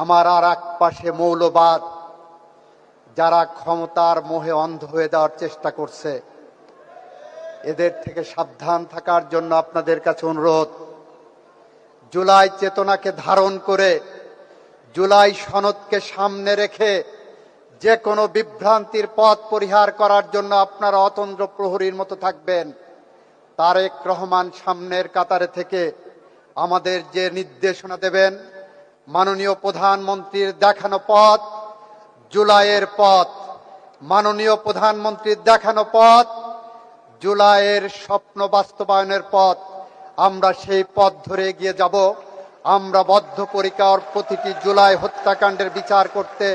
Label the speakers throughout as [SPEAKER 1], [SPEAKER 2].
[SPEAKER 1] আমার আর এক পাশে মৌলবাদ, যারা ক্ষমতার মোহে অন্ধ হয়ে যাওয়ার চেষ্টা করছে, এদের থেকে সাবধান থাকার জন্য আপনাদের কাছে অনুরোধ। জুলাই চেতনাকে ধারণ করে, জুলাই সনদকে সামনে রেখে যে কোনো বিভ্রান্তির পথ পরিহার করার জন্য আপনারা অতন্দ্র প্রহরীর মতো থাকবেন। তারেক রহমান সামনের কাতারে থেকে আমাদের যে নির্দেশনা দেবেন, মাননীয় প্রধানমন্ত্রীর দেখানো পথ জুলাইয়ের পথ, মাননীয় প্রধানমন্ত্রীর দেখানো পথ জুলাইয়ের স্বপ্ন বাস্তবায়নের পথ। আমরা সেই পথ ধরে এগিয়ে যাব। আমরা বদ্ধপরিকর প্রতিটি জুলাই হত্যাকাণ্ডের বিচার করতে,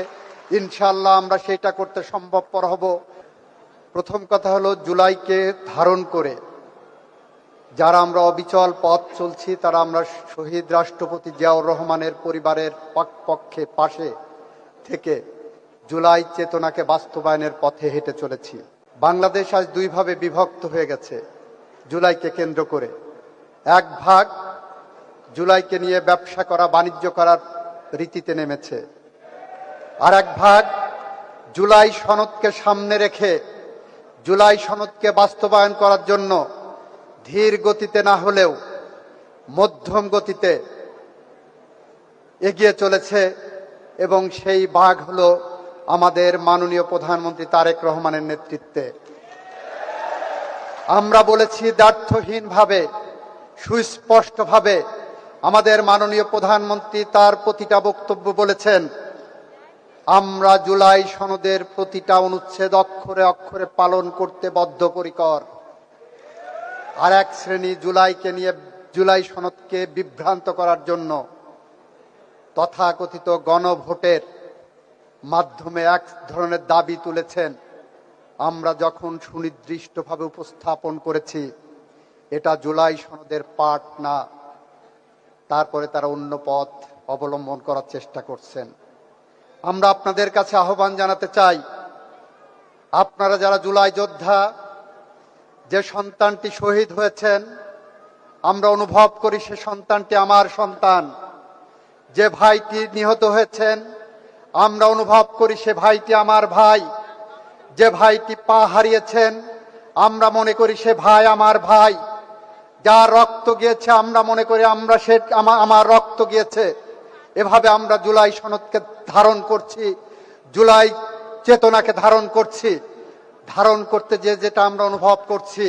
[SPEAKER 1] ইনশাআল্লাহ আমরা সেটা করতে সম্ভবপর হব। প্রথম কথা হলো, জুলাইকে ধারণ করে যারা আমরা অবিচল পথ চলছি, তারা আমরা শহীদ রাষ্ট্রপতি জিয়াউর রহমানের পরিবারের পক্ষে পাশে থেকে জুলাই চেতনাকে বাস্তবায়নের পথে হেঁটে চলেছি। বাংলাদেশ আজ দুই ভাবে বিভক্ত হয়ে গেছে জুলাইকে কেন্দ্র করে। এক ভাগ জুলাইকে নিয়ে ব্যবসা করা, বাণিজ্য করার রীতিতে নেমেছে, আর এক ভাগ জুলাই সনদকে সামনে রেখে জুলাই সনদকে বাস্তবায়ন করার জন্য ধীর গতিতে না হলেও মধ্যম গতিতে এগিয়ে চলেছে। এবং সেই ভাগ হলো আমাদের মাননীয় প্রধানমন্ত্রী তারেক রহমানের নেতৃত্বে। আমরা বলেছি দ্ব্যর্থহীনভাবে, সুস্পষ্টভাবে, আমাদের মাননীয় প্রধানমন্ত্রী তার প্রতিটা বক্তব্য বলেছেন, আমরা জুলাই সনদের প্রতিটা অনুচ্ছেদ অক্ষরে অক্ষরে পালন করতে বদ্ধপরিকর। আর এক শ্রেণী জুলাইকে নিয়ে, জুলাই সনদকে বিভ্রান্ত করার জন্য তথাকথিত গণভোটের মাধ্যমে এক ধরনের দাবি তুলেছেন। আমরা যখন সুনির্দিষ্টভাবে উপস্থাপন করেছি এটা জুলাই সনদের পার্ট না, তারপরে তারা অন্য পথ অবলম্বন করার চেষ্টা করছেন। আমরা আপনাদের কাছে আহ্বান জানাতে চাই, আপনারা যারা জুলাই যোদ্ধা, যে সন্তানটি শহীদ হয়েছেন, আমরা অনুভব করি সে সন্তানটি আমার সন্তান। যে ভাইটি নিহত হয়েছেন, আমরা অনুভব করি সে ভাইটি আমার ভাই। যে ভাইটি পা হারিয়েছেন, আমরা মনে করি সে ভাই আমার ভাই। যার রক্ত গিয়েছে, আমরা মনে করি আমরা সে আমার রক্ত গিয়েছে। এভাবে আমরা জুলাই সনদকে ধারণ করছি, জুলাই চেতনাকে ধারণ করছি। ধারণ করতে যে যেটা আমরা অনুভব করছি,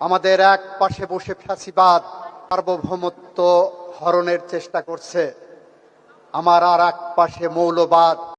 [SPEAKER 1] আমাদের এক পাশে বসে ফ্যাসিবাদ সার্বভৌমত্ব হরণের চেষ্টা করছে, আমার আর এক পাশে মৌলবাদ